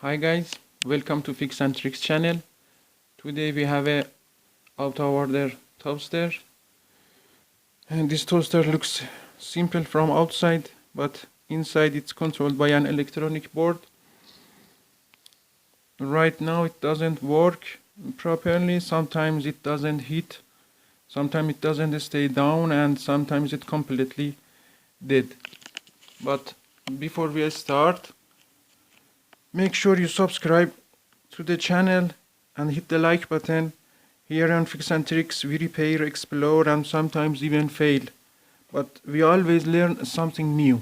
Hi guys, welcome to Fix and Tricks channel. Today we have a out of order toaster, and this toaster looks simple from outside, but inside it's controlled by an electronic board. Right now it doesn't work properly. Sometimes it doesn't heat, sometimes it doesn't stay down, and sometimes it completely dead. But before we start, make sure you subscribe to the channel and hit the like button. Here on Fix and Tricks we repair, explore, and sometimes even fail, but we always learn something new.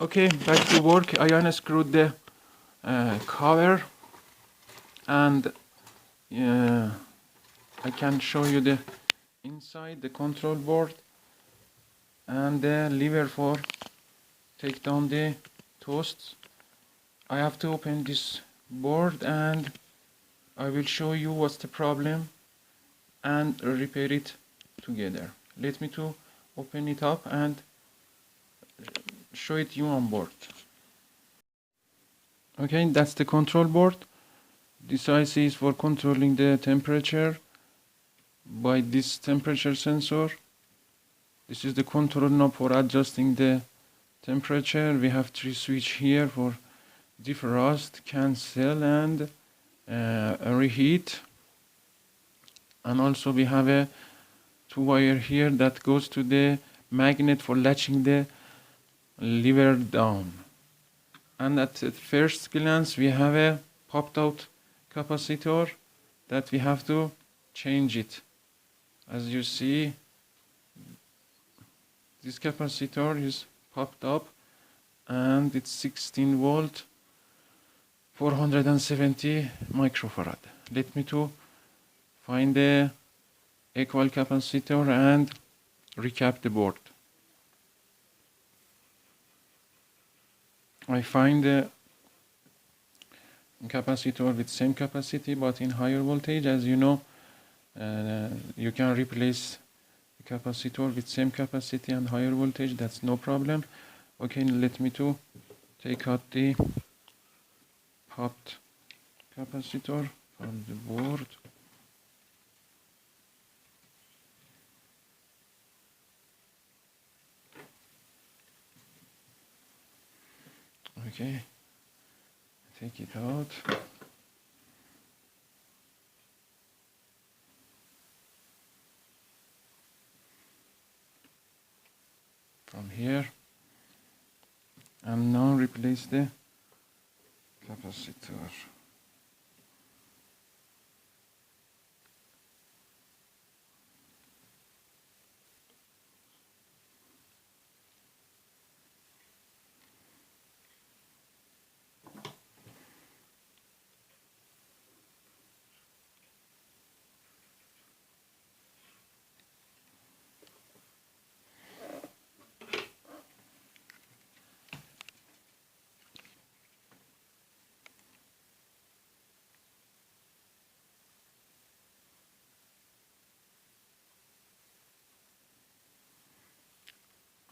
Okay, back to work. I unscrewed the cover, and I can show you the inside, the control board and the lever for take down the toasts. I have to open this board and I will show you what's the problem and repair it together. Let me to open it up and show it you on board. Okay, that's the control board. This IC is for controlling the temperature by this temperature sensor. This is the control knob for adjusting the temperature. We have 3 switch here for defrost, cancel, and reheat. And also we have a 2 wire here that goes to the magnet for latching the lever down. And at first glance we have a popped out capacitor that we have to change it. As you see, this capacitor is popped up and it's 16 volt 470 microfarad. Let me to find the equal capacitor and recap the board. I find the capacitor with same capacity but in higher voltage. As you know, you can replace the capacitor with same capacity and higher voltage. That's no problem. Okay, let me to take out the popped capacitor from the board. Okay, take it out. From here, and now replace the capacitor.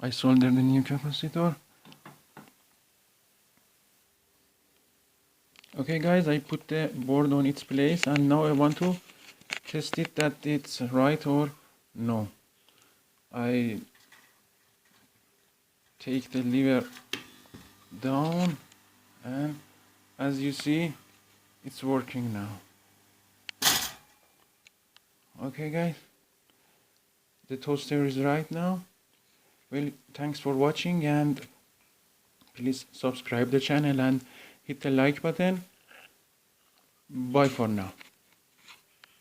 I soldered the new capacitor. Okay guys, I put the board on its place and now I want to test it that it's right or no. I take the lever down and as you see it's working now. Okay guys, the toaster is right now. Well, thanks for watching and please subscribe the channel and hit the like button. Bye for now.